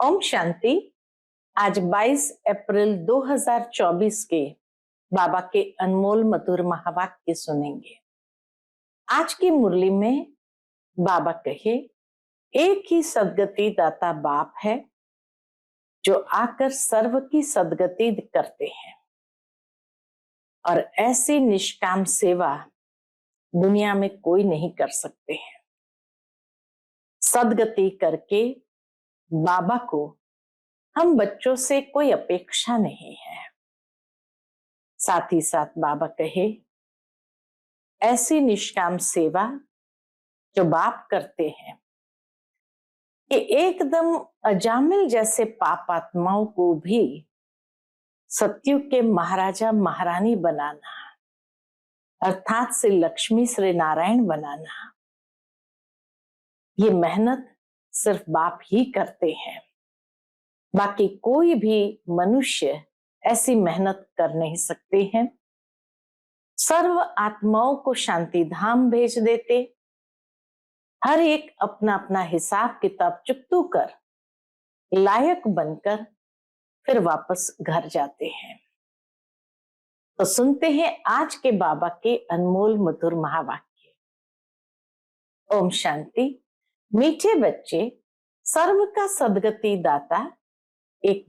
ओम शांति। आज 22 अप्रैल 2024 के बाबा के अनमोल मधुर महावाक्य सुनेंगे। आज की मुरली में बाबा कहे, एक ही सदगति दाता बाप है जो आकर सर्व की सदगति करते हैं और ऐसी निष्काम सेवा दुनिया में कोई नहीं कर सकते हैं। सदगति करके बाबा को हम बच्चों से कोई अपेक्षा नहीं है। साथ ही साथ बाबा कहे, ऐसी निष्काम सेवा जो बाप करते हैं कि एकदम अजामिल जैसे पाप आत्माओं को भी सत्युग के महाराजा महारानी बनाना, अर्थात श्री लक्ष्मी श्री नारायण बनाना, ये मेहनत सिर्फ बाप ही करते हैं। बाकी कोई भी मनुष्य ऐसी मेहनत कर नहीं सकते हैं। सर्व आत्माओं को शांति धाम भेज देते, हर एक अपना अपना हिसाब किताब चुकतू कर लायक बनकर फिर वापस घर जाते हैं। तो सुनते हैं आज के बाबा के अनमोल मधुर महावाक्य। ओम शांति। मीठे बच्चे, सर्व का सदगति दाता एक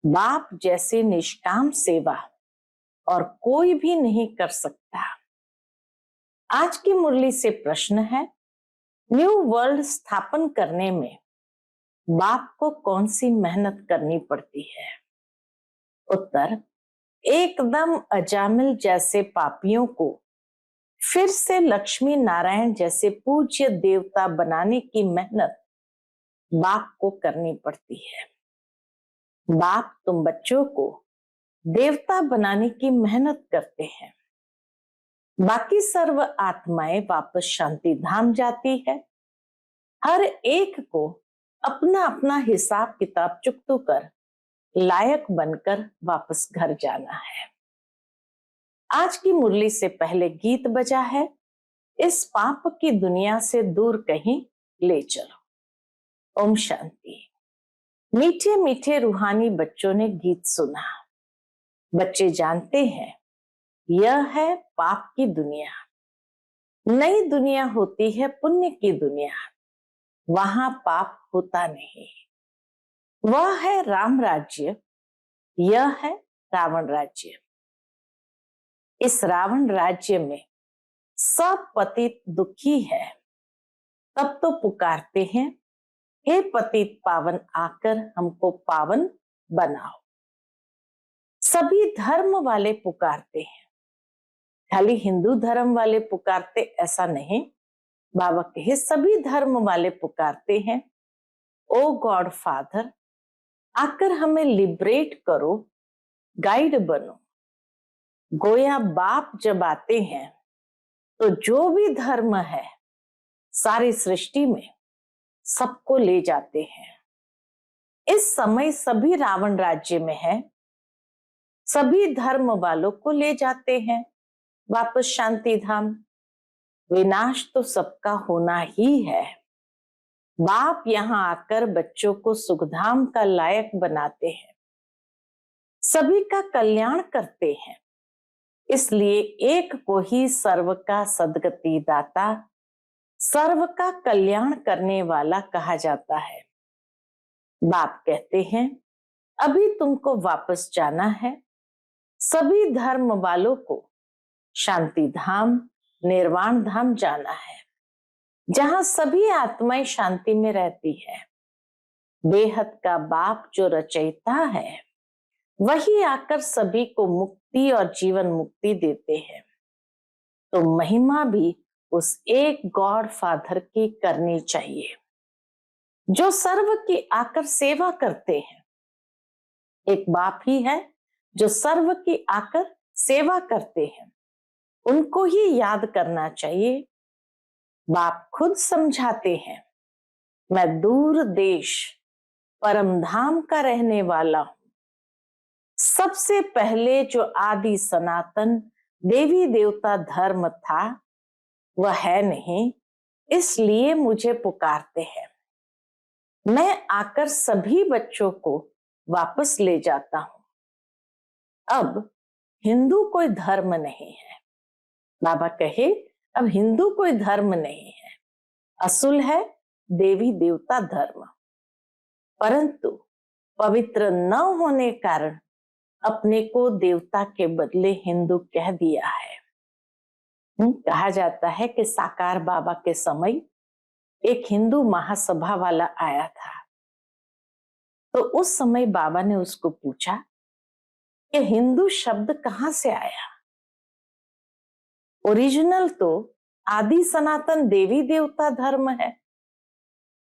बाप जैसे निष्काम सेवा और कोई भी नहीं कर सकता। आज की मुरली से प्रश्न है, न्यू वर्ल्ड स्थापन करने में बाप को कौन सी मेहनत करनी पड़ती है? उत्तर, एकदम अजामिल जैसे पापियों को फिर से लक्ष्मी नारायण जैसे पूज्य देवता बनाने की मेहनत बाप को करनी पड़ती है। बाप तुम बच्चों को देवता बनाने की मेहनत करते हैं। बाकी सर्व आत्माएं वापस शांति धाम जाती है। हर एक को अपना अपना हिसाब किताब चुकतू कर लायक बनकर वापस घर जाना है। आज की मुरली से पहले गीत बजा है, इस पाप की दुनिया से दूर कहीं ले चलो। ओम शांति। मीठे मीठे रूहानी बच्चों ने गीत सुना। बच्चे जानते हैं यह है पाप की दुनिया। नई दुनिया होती है पुण्य की दुनिया, वहां पाप होता नहीं। वह है राम राज्य, यह है रावण राज्य। इस रावण राज्य में सब पतित दुखी है। तब तो पुकारते हैं, हे पतित पावन आकर हमको पावन बनाओ। सभी धर्म वाले पुकारते हैं, खाली हिंदू धर्म वाले पुकारते ऐसा नहीं। बाबा कहे सभी धर्म वाले पुकारते हैं, ओ गॉड फादर आकर हमें लिबरेट करो, गाइड बनो। गोया बाप जब आते हैं तो जो भी धर्म है सारी सृष्टि में सबको ले जाते हैं। इस समय सभी रावण राज्य में है, सभी धर्म वालों को ले जाते हैं वापस शांति धाम। विनाश तो सबका होना ही है। बाप यहाँ आकर बच्चों को सुखधाम का लायक बनाते हैं, सभी का कल्याण करते हैं। इसलिए एक को ही सर्व का सदगति दाता, सर्व का कल्याण करने वाला कहा जाता है। बाप कहते हैं, अभी तुमको वापस जाना है। सभी धर्म वालों को शांति धाम निर्वाण धाम जाना है, जहां सभी आत्माएं शांति में रहती है। बेहद का बाप जो रचयिता है वही आकर सभी को मुक्ति और जीवन मुक्ति देते हैं। तो महिमा भी उस एक गॉड फादर की करनी चाहिए जो सर्व की आकर सेवा करते हैं। एक बाप ही है जो सर्व की आकर सेवा करते हैं, उनको ही याद करना चाहिए। बाप खुद समझाते हैं, मैं दूर देश परम धाम का रहने वाला हूं। सबसे पहले जो आदि सनातन देवी देवता धर्म था वह है नहीं, इसलिए मुझे पुकारते हैं। मैं आकर सभी बच्चों को वापस ले जाता हूं। अब हिंदू कोई धर्म नहीं है। बाबा कहे अब हिंदू कोई धर्म नहीं है, असूल है देवी देवता धर्म। परंतु पवित्र न होने कारण अपने को देवता के बदले हिंदू कह दिया है। कहा जाता है कि साकार बाबा के समय एक हिंदू महासभा वाला आया था। तो उस समय बाबा ने उसको पूछा कि हिंदू शब्द कहां से आया? ओरिजिनल तो आदि सनातन देवी देवता धर्म है,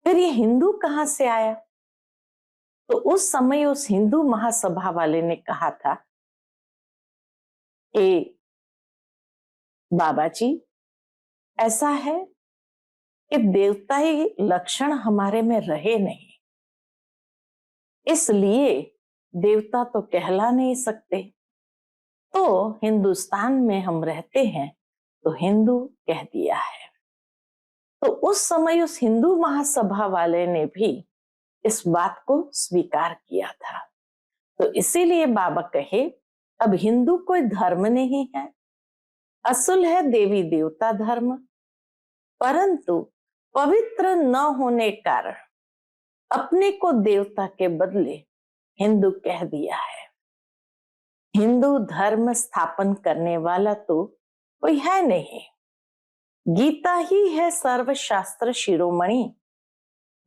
फिर ये हिंदू कहां से आया? तो उस समय उस हिंदू महासभा वाले ने कहा था कि बाबा जी, ऐसा है कि देवताई लक्षण हमारे में रहे नहीं, इसलिए देवता तो कहला नहीं सकते। तो हिंदुस्तान में हम रहते हैं तो हिंदू कह दिया है। तो उस समय उस हिंदू महासभा वाले ने भी इस बात को स्वीकार किया था। तो इसीलिए बाबा कहे अब हिंदू कोई धर्म नहीं है, असल है देवी देवता धर्म। परंतु पवित्र न होने कारण अपने को देवता के बदले हिंदू कह दिया है। हिंदू धर्म स्थापन करने वाला तो कोई है नहीं, गीता ही है सर्वशास्त्र शिरोमणि,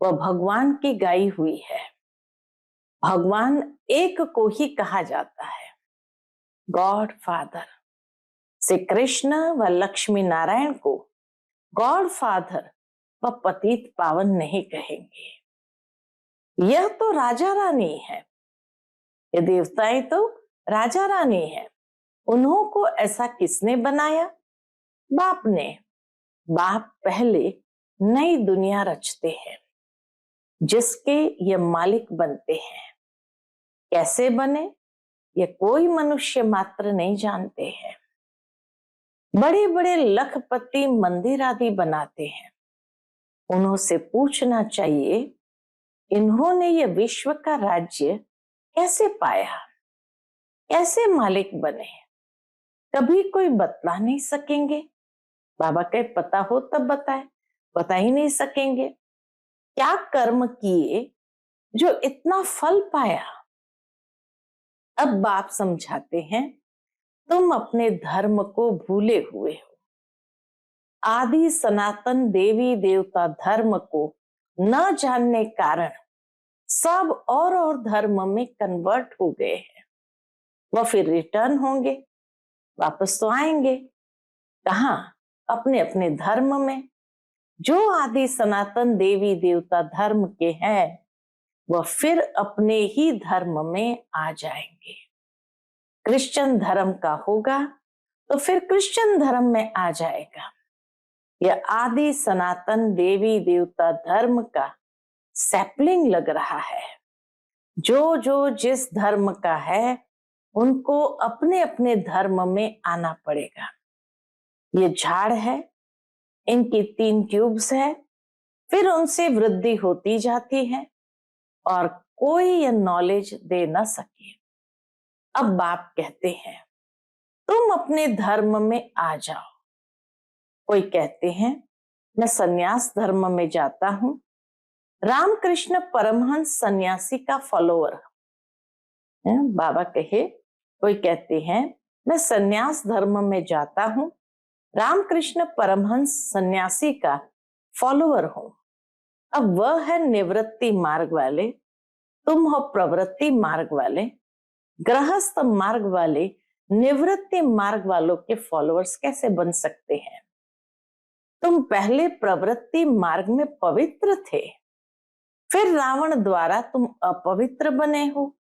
वह भगवान की गाई हुई है। भगवान एक को ही कहा जाता है, गॉड फादर। श्री कृष्ण व लक्ष्मी नारायण को गॉड फादर व पतित पावन नहीं कहेंगे। यह तो राजा रानी है, ये देवताएं तो राजा रानी है। उन्हों को ऐसा किसने बनाया? बाप ने। बाप पहले नई दुनिया रचते हैं जिसके ये मालिक बनते हैं। कैसे बने ये कोई मनुष्य मात्र नहीं जानते हैं। बड़े बड़े लखपति मंदिर आदि बनाते हैं, उन्हों से पूछना चाहिए इन्होंने ये विश्व का राज्य कैसे पाया, कैसे मालिक बने? कभी कोई बतला नहीं सकेंगे। बाबा कहे पता हो तब बताए, बता ही नहीं सकेंगे। क्या कर्म किए जो इतना फल पाया? अब बाप समझाते हैं तुम अपने धर्म को भूले हुए हो। आदि सनातन देवी देवता धर्म को न जानने कारण सब और धर्म में कन्वर्ट हो गए हैं। वह फिर रिटर्न होंगे, वापस तो आएंगे कहां? अपने अपने धर्म में। जो आदि सनातन देवी देवता धर्म के हैं वह फिर अपने ही धर्म में आ जाएंगे। क्रिश्चियन धर्म का होगा तो फिर क्रिश्चियन धर्म में आ जाएगा। यह आदि सनातन देवी देवता धर्म का सैपलिंग लग रहा है। जो जो जिस धर्म का है उनको अपने अपने धर्म में आना पड़ेगा। ये झाड़ है, इनकी 3 ट्यूब्स है, फिर उनसे वृद्धि होती जाती है और कोई ये नॉलेज दे ना सके। अब बाप कहते हैं तुम अपने धर्म में आ जाओ। कोई कहते हैं मैं सन्यास धर्म में जाता हूं। रामकृष्ण परमहंस सन्यासी का फॉलोअर। बाबा कहे कोई कहते हैं मैं सन्यास धर्म में जाता हूं, रामकृष्ण परमहंस सन्यासी का फॉलोअर हूं। अब वह है निवृत्ति मार्ग वाले, तुम हो प्रवृत्ति मार्ग वाले। गृहस्थ मार्ग वाले निवृत्ति मार्ग वालों के फॉलोअर्स कैसे बन सकते हैं? तुम पहले प्रवृत्ति मार्ग में पवित्र थे, फिर रावण द्वारा तुम अपवित्र बने हो।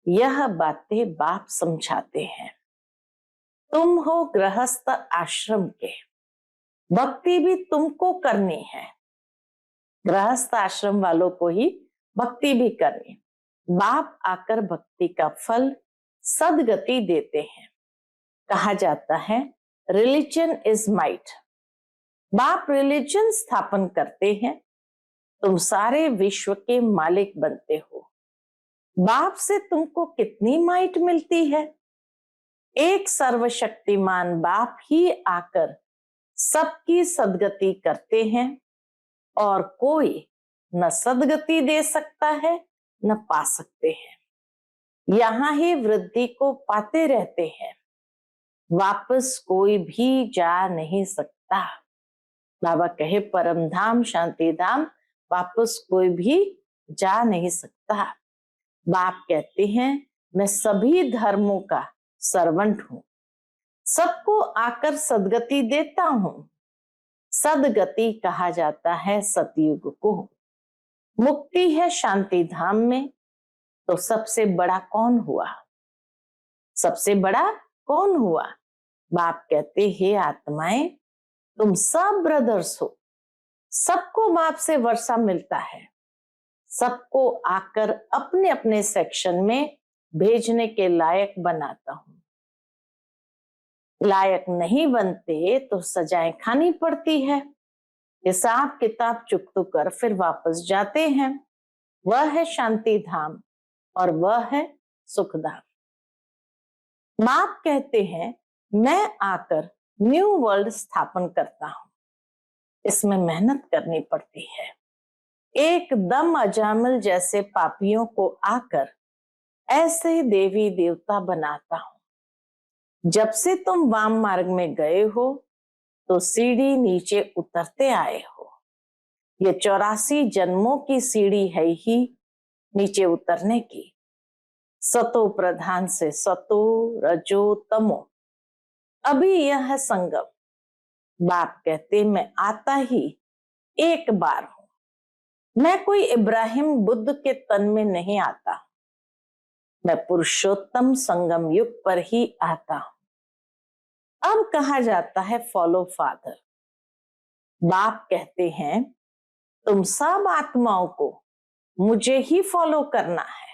यह बातें बाप समझाते हैं। तुम हो गृहस्थ आश्रम के, भक्ति भी तुमको करनी है। गृहस्थ आश्रम वालों को ही भक्ति भी करनी। बाप आकर भक्ति का फल सदगति देते हैं। कहा जाता है रिलीजन इज माइट। बाप रिलीजन स्थापन करते हैं तुम सारे विश्व के मालिक बनते हो। बाप से तुमको कितनी माइट मिलती है। एक सर्वशक्तिमान बाप ही आकर सबकी सद्गति करते हैं और कोई न सद्गति दे सकता है न पा सकते हैं। यहां ही वृद्धि को पाते रहते हैं, वापस कोई भी जा नहीं सकता। बाबा कहे परम धाम शांति धाम वापस कोई भी जा नहीं सकता। बाप कहते हैं मैं सभी धर्मों का सर्वेंट हूं, सबको आकर सद्गति देता हूं। सद्गति कहा जाता है सतयुग को। मुक्ति है शांति धाम में, तो सबसे बड़ा कौन हुआ? सबसे बड़ा कौन हुआ? बाप कहते हैं आत्माएं तुम सब ब्रदर्स हो, सबको बाप से वर्षा मिलता है, सबको आकर अपने अपने सेक्शन में भेजने के लायक बनाता हूं। लायक नहीं बनते तो सजाएं खानी पड़ती है, हिसाब किताब चुकतो कर फिर वापस जाते हैं। वह है शांति धाम और वह है सुख धाम। बाप कहते हैं मैं आकर न्यू वर्ल्ड स्थापन करता हूं, इसमें मेहनत करनी पड़ती है। एकदम अजामिल जैसे पापियों को आकर ऐसे देवी देवता बनाता हूं। जब से तुम वाम मार्ग में गए हो तो सीढ़ी नीचे उतरते आए हो। ये 84 जन्मों की सीढ़ी है ही नीचे उतरने की। सतो प्रधान से सतो रजो तमो, अभी यह है संगम। बाप कहते मैं आता ही एक बार हूं। मैं कोई इब्राहिम बुद्ध के तन में नहीं आता, मैं पुरुषोत्तम संगम युग पर ही आता हूं। अब कहा जाता है फॉलो फादर। बाप कहते हैं तुम सब आत्माओं को मुझे ही फॉलो करना है।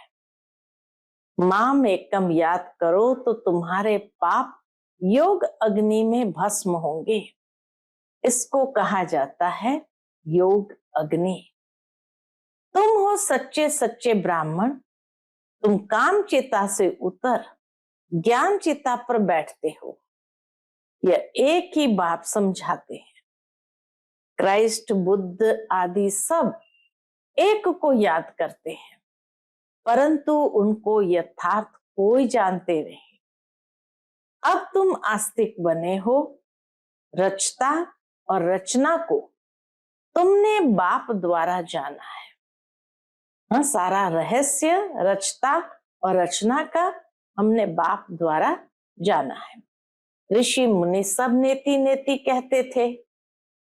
माम एकम याद करो तो तुम्हारे पाप योग अग्नि में भस्म होंगे। इसको कहा जाता है योग अग्नि। तुम हो सच्चे सच्चे ब्राह्मण, तुम काम चिता से उतर ज्ञान चिता पर बैठते हो। यह एक ही बाप समझाते हैं। क्राइस्ट बुद्ध आदि सब एक को याद करते हैं, परंतु उनको यथार्थ कोई जानते नहीं। अब तुम आस्तिक बने हो। रचता और रचना को तुमने बाप द्वारा जाना है। सारा रहस्य रचता और रचना का हमने बाप द्वारा जाना है। ऋषि मुनि सब नेति नेति कहते थे,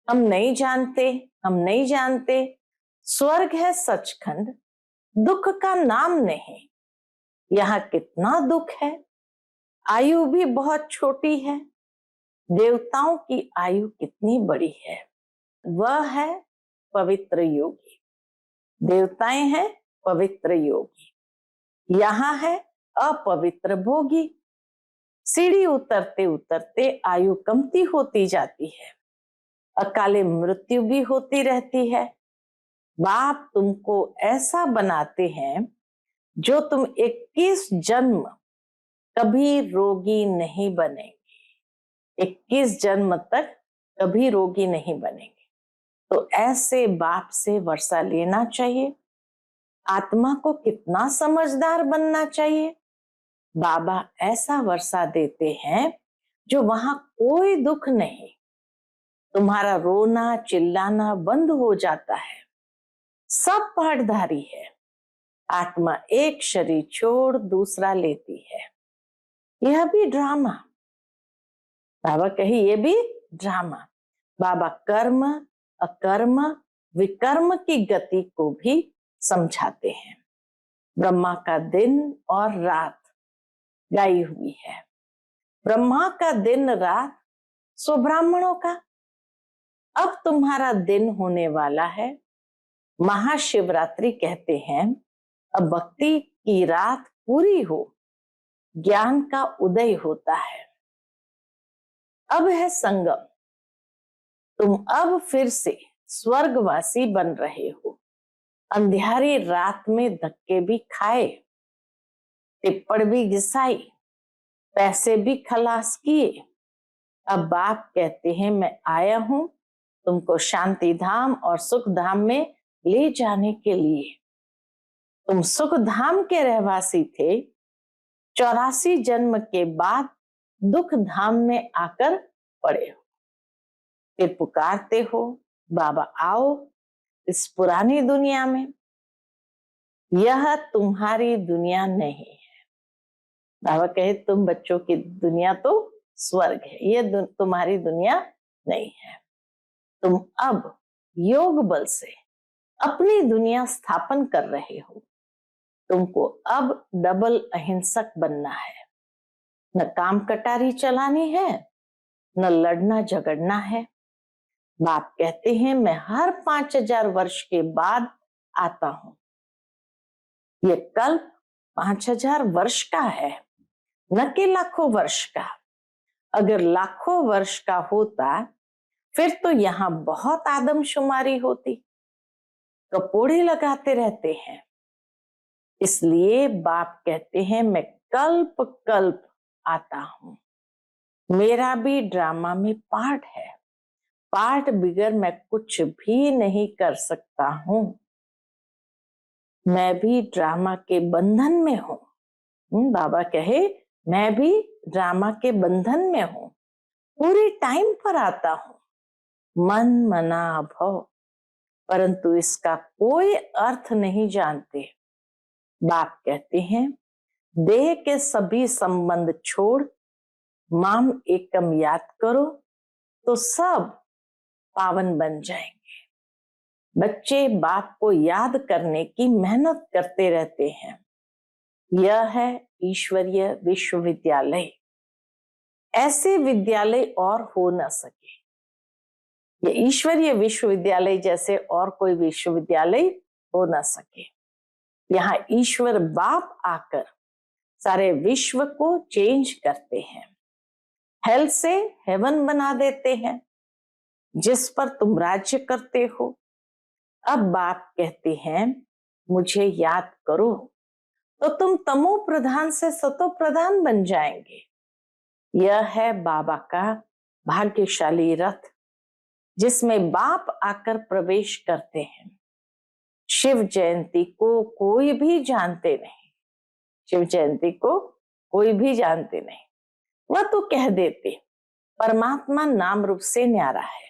हम नहीं जानते, हम नहीं जानते। स्वर्ग है सचखंड, दुख का नाम नहीं। यहाँ कितना दुख है, आयु भी बहुत छोटी है। देवताओं की आयु कितनी बड़ी है। वह है पवित्र योगी। देवताएं हैं पवित्र योगी, यहाँ है अपवित्र भोगी। सीढ़ी उतरते उतरते आयु कमती होती जाती है, अकाले मृत्यु भी होती रहती है। बाप तुमको ऐसा बनाते हैं जो तुम 21 जन्म कभी रोगी नहीं बनेंगे। 21 जन्म तक कभी रोगी नहीं बनेंगे। तो ऐसे बाप से वर्षा लेना चाहिए। आत्मा को कितना समझदार बनना चाहिए। बाबा ऐसा वर्षा देते हैं जो वहां कोई दुख नहीं। तुम्हारा रोना चिल्लाना बंद हो जाता है। सब पाठधारी है। आत्मा एक शरीर छोड़ दूसरा लेती है। यह भी ड्रामा। बाबा कही ये भी ड्रामा। बाबा कर्म अकर्म विकर्म की गति को भी समझाते हैं। ब्रह्मा का दिन और रात गाई हुई है। ब्रह्मा का दिन रात सो ब्राह्मणों का। अब तुम्हारा दिन होने वाला है। महाशिवरात्रि कहते हैं अब भक्ति की रात पूरी हो, ज्ञान का उदय होता है। अब है संगम। तुम अब फिर से स्वर्गवासी बन रहे हो। अंधियारी रात में धक्के भी खाए, टिप्पण भी घिसाई, पैसे भी खलास किए। अब बाप कहते हैं मैं आया हूं तुमको शांति धाम और सुख धाम में ले जाने के लिए। तुम सुख धाम के रहवासी थे, 84 जन्म के बाद दुख धाम में आकर पड़े हो। फिर पुकारते हो बाबा आओ इस पुरानी दुनिया में। यह तुम्हारी दुनिया नहीं है। बाबा कहे तुम बच्चों की दुनिया तो स्वर्ग है, ये तुम्हारी दुनिया नहीं है। तुम अब योग बल से अपनी दुनिया स्थापन कर रहे हो। तुमको अब डबल अहिंसक बनना है। न काम कटारी चलानी है, न लड़ना झगड़ना है। बाप कहते हैं मैं हर 5000 वर्ष के बाद आता हूं। ये कल्प 5000 वर्ष का है, न कि लाखों वर्ष का। अगर लाखों वर्ष का होता फिर तो यहां बहुत आदमशुमारी होती। कपोड़े लगाते रहते हैं। इसलिए बाप कहते हैं मैं कल्प कल्प आता हूं। मेरा भी ड्रामा में पार्ट है। पार्ट बिगर मैं कुछ भी नहीं कर सकता हूं। मैं भी ड्रामा के बंधन में हूं। बाबा कहे मैं भी ड्रामा के बंधन में हूं। पूरे टाइम पर आता हूं। मन मना भव, परंतु इसका कोई अर्थ नहीं जानते। बाप कहते हैं देह के सभी संबंध छोड़ माम एकम याद करो तो सब पावन बन जाएंगे। बच्चे बाप को याद करने की मेहनत करते रहते हैं। यह है ईश्वरीय विश्वविद्यालय। ऐसे विद्यालय और हो न सके। ये ईश्वरीय विश्वविद्यालय जैसे और कोई विश्वविद्यालय हो न सके। यहाँ ईश्वर बाप आकर सारे विश्व को चेंज करते हैं। हेल से हेवन बना देते हैं, जिस पर तुम राज्य करते हो। अब बाप कहते हैं मुझे याद करो तो तुम तमो प्रधान से सतो प्रधान बन जाएंगे। यह है बाबा का भाग्यशाली रथ, जिसमें बाप आकर प्रवेश करते हैं। शिव जयंती को कोई भी जानते नहीं। शिव जयंती को कोई भी जानते नहीं। वह तो कह देते परमात्मा नाम रूप से न्यारा है।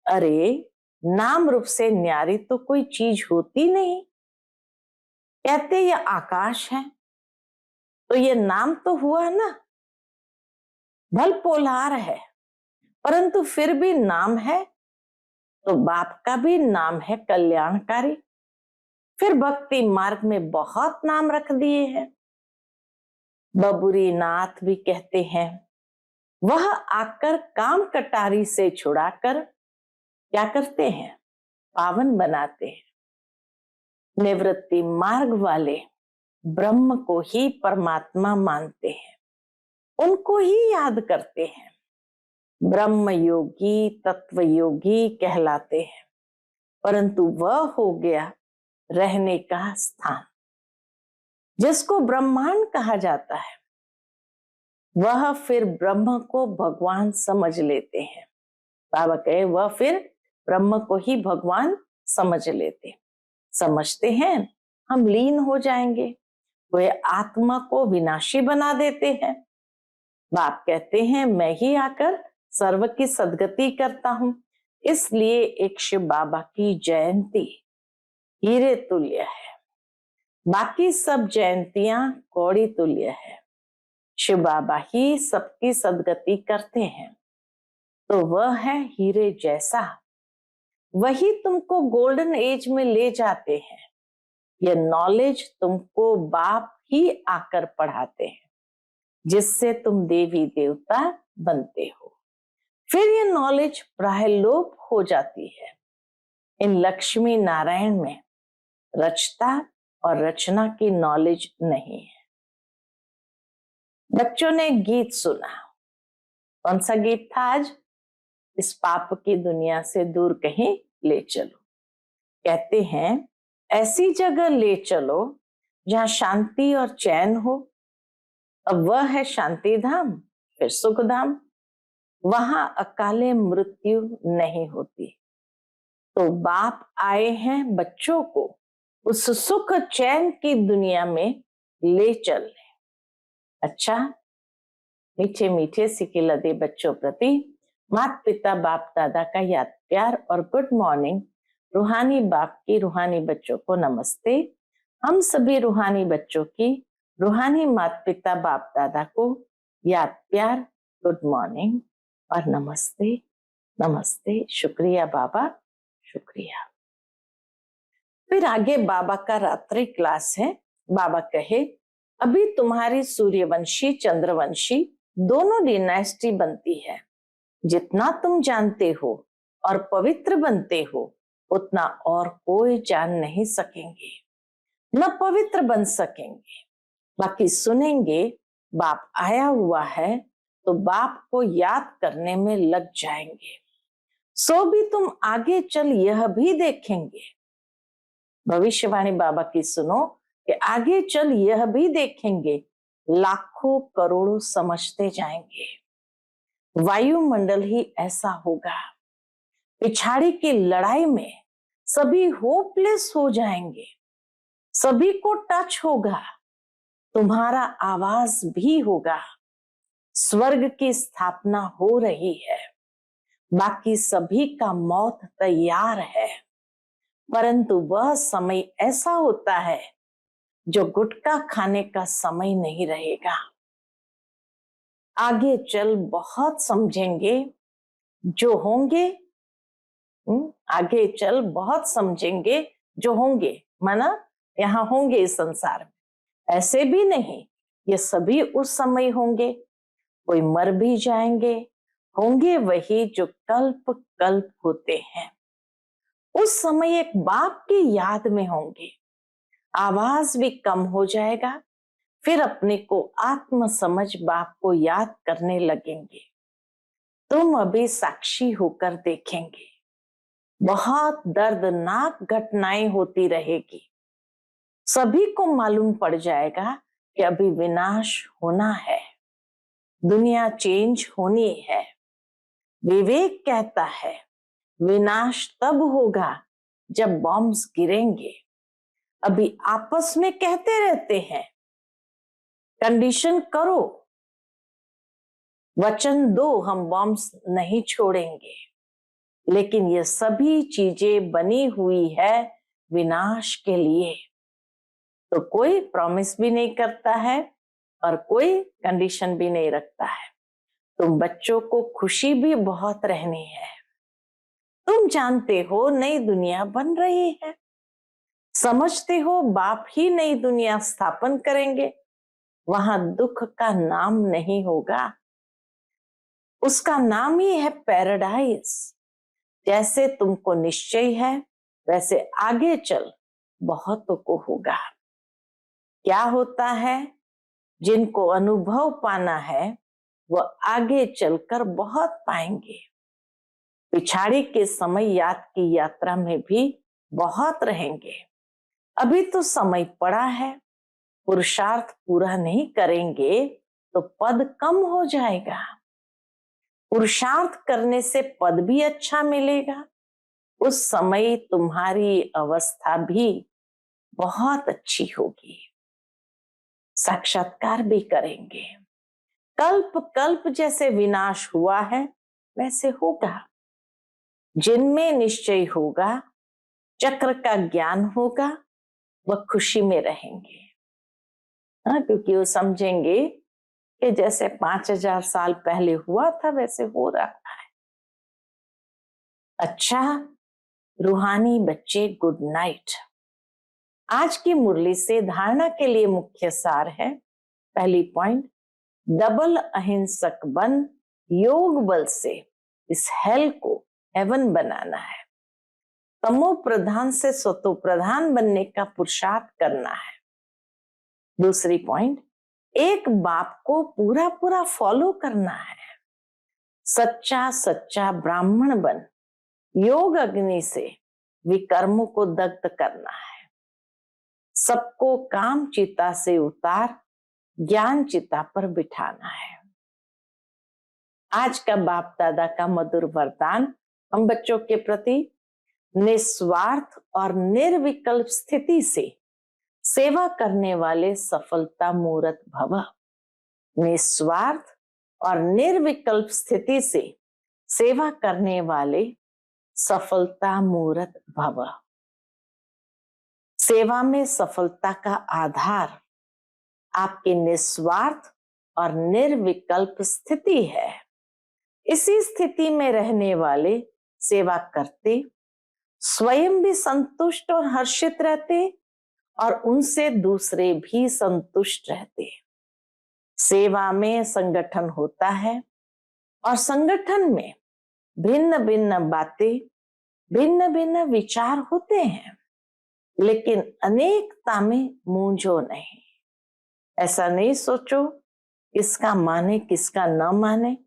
अरे नाम रूप से न्यारी तो कोई चीज होती नहीं। कहते ये आकाश है तो ये नाम तो हुआ ना। भल पोलार है परंतु फिर भी नाम है। तो बाप का भी नाम है कल्याणकारी। फिर भक्ति मार्ग में बहुत नाम रख दिए हैं। बबुरी नाथ भी कहते हैं। वह आकर काम कटारी से छुड़ाकर क्या करते हैं, पावन बनाते हैं। निवृत्ति मार्ग वाले ब्रह्म को ही परमात्मा मानते हैं, उनको ही याद करते हैं। ब्रह्म योगी तत्व योगी कहलाते हैं, परंतु वह हो गया रहने का स्थान। जिसको ब्रह्मांड कहा जाता है वह फिर ब्रह्म को भगवान समझ लेते हैं। बाबा कहे वह फिर ब्रह्म को ही भगवान समझ लेते। समझते हैं हम लीन हो जाएंगे। वे आत्मा को विनाशी बना देते हैं। बाप कहते हैं मैं ही आकर सर्व की सद्गति करता हूं। इसलिए एक शिव बाबा की जयंती हीरे तुल्य है। बाकी सब जयंतियां कौड़ी तुल्य है। शिव बाबा ही सबकी सद्गति करते हैं, तो वह है हीरे जैसा। वही तुमको गोल्डन एज में ले जाते हैं। यह नॉलेज तुमको बाप ही आकर पढ़ाते हैं, जिससे तुम देवी देवता बनते हो। फिर ये नॉलेज प्राय लोप हो जाती है। इन लक्ष्मी नारायण में रचता और रचना की नॉलेज नहीं है। बच्चों ने गीत सुना। कौन सा गीत था आज? इस पाप की दुनिया से दूर कहीं ले चलो। कहते हैं ऐसी जगह ले चलो जहां शांति और चैन हो। अब वह है शांति धाम, फिर सुख धाम। वहां अकाले मृत्यु नहीं होती। तो बाप आए हैं बच्चों को उस सुख चैन की दुनिया में ले चलने। अच्छा, मीठे मीठे सिके लदे बच्चों प्रति माता पिता बाप दादा का याद प्यार और गुड मॉर्निंग। रूहानी बाप की रूहानी बच्चों को नमस्ते। हम सभी रूहानी बच्चों की रूहानी माता पिता बाप दादा को याद प्यार, गुड मॉर्निंग और नमस्ते। नमस्ते, शुक्रिया बाबा, शुक्रिया। फिर आगे बाबा का रात्रि क्लास है। बाबा कहे अभी तुम्हारी सूर्यवंशी चंद्रवंशी दोनों डिनास्टी बनती है। जितना तुम जानते हो और पवित्र बनते हो उतना और कोई जान नहीं सकेंगे, न पवित्र बन सकेंगे। बाकी सुनेंगे बाप आया हुआ है तो बाप को याद करने में लग जाएंगे। सो भी तुम आगे चल यह भी देखेंगे। भविष्यवाणी बाबा की सुनो कि आगे चल यह भी देखेंगे, लाखों करोड़ों समझते जाएंगे। वायुमंडल ही ऐसा होगा। पिछाड़ी की लड़ाई में सभी होपलेस हो जाएंगे, सभी को टच होगा, तुम्हारा आवाज भी होगा। स्वर्ग की स्थापना हो रही है, बाकी सभी का मौत तैयार है। परंतु वह समय ऐसा होता है जो गुटखा खाने का समय नहीं रहेगा। आगे चल बहुत समझेंगे जो होंगे। आगे चल बहुत समझेंगे जो होंगे, माना यहाँ होंगे इस संसार में। ऐसे भी नहीं ये सभी उस समय होंगे। कोई मर भी जाएंगे, होंगे वही जो कल्प कल्प होते हैं। उस समय एक बाप की याद में होंगे, आवाज भी कम हो जाएगा। फिर अपने को आत्म समझ बाप को याद करने लगेंगे। तुम अभी साक्षी होकर देखेंगे, बहुत दर्दनाक घटनाएं होती रहेगी। सभी को मालूम पड़ जाएगा कि अभी विनाश होना है, दुनिया चेंज होनी है। विवेक कहता है विनाश तब होगा जब बॉम्ब्स गिरेंगे। अभी आपस में कहते रहते हैं कंडीशन करो, वचन दो, हम बॉम्ब्स नहीं छोड़ेंगे। लेकिन ये सभी चीजें बनी हुई है विनाश के लिए। तो कोई प्रॉमिस भी नहीं करता है और कोई कंडीशन भी नहीं रखता है। तुम बच्चों को खुशी भी बहुत रहनी है। तुम जानते हो नई दुनिया बन रही है, समझते हो बाप ही नई दुनिया स्थापन करेंगे। वहां दुख का नाम नहीं होगा, उसका नाम ही है पैराडाइज। जैसे तुमको निश्चय है वैसे आगे चल बहुतों को होगा। क्या होता है, जिनको अनुभव पाना है वह आगे चलकर बहुत पाएंगे। पिछाड़ी के समय याद की यात्रा में भी बहुत रहेंगे। अभी तो समय पड़ा है, पुरुषार्थ पूरा नहीं करेंगे तो पद कम हो जाएगा। पुरुषार्थ करने से पद भी अच्छा मिलेगा। उस समय तुम्हारी अवस्था भी बहुत अच्छी होगी, साक्षात्कार भी करेंगे। कल्प कल्प जैसे विनाश हुआ है वैसे होगा। जिनमें निश्चय होगा, चक्र का ज्ञान होगा, वह खुशी में रहेंगे। क्योंकि वो समझेंगे कि जैसे 5000 साल पहले हुआ था वैसे हो रहा है। अच्छा रूहानी बच्चे, गुड नाइट। आज की मुरली से धारणा के लिए मुख्य सार है। पहली पॉइंट, डबल अहिंसक बन योग बल से इस हेल को हेवन बनाना है। तमो प्रधान से सतो प्रधान बनने का पुरुषार्थ करना है। दूसरी पॉइंट, एक बाप को पूरा पूरा फॉलो करना है। सच्चा सच्चा ब्राह्मण बन योग अग्नि से विकर्मों को दग्ध करना है। सबको काम चिता से उतार ज्ञान चिता पर बिठाना है। आज का बाप दादा का मधुर वरदान हम बच्चों के प्रति, निस्वार्थ और निर्विकल्प स्थिति से सेवा करने वाले सफलता मूर्त भव। निस्वार्थ और निर्विकल्प स्थिति से सेवा करने वाले सफलता मूर्त भव। सेवा में सफलता का आधार आपकी निस्वार्थ और निर्विकल्प स्थिति है। इसी स्थिति में रहने वाले सेवा करते स्वयं भी संतुष्ट और हर्षित रहते और उनसे दूसरे भी संतुष्ट रहते। सेवा में संगठन होता है और संगठन में भिन्न भिन्न बातें, भिन्न भिन्न विचार होते हैं, लेकिन अनेकता में मूंझो नहीं। ऐसा नहीं सोचो किसका माने किसका न माने।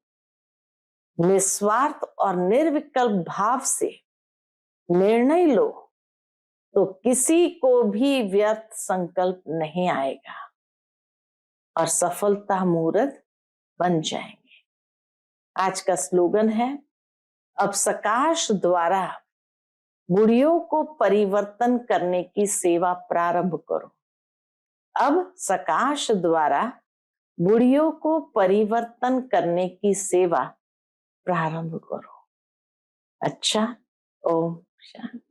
निस्वार्थ और निर्विकल्प भाव से निर्णय लो तो किसी को भी व्यर्थ संकल्प नहीं आएगा और सफलता मूर्त बन जाएंगे। आज का स्लोगन है, अब सकाश द्वारा बुढ़ियों को परिवर्तन करने की सेवा प्रारंभ करो। अब सकाश द्वारा बुढ़ियों को परिवर्तन करने की सेवा प्रारंभ करो। अच्छा, ओम शांति।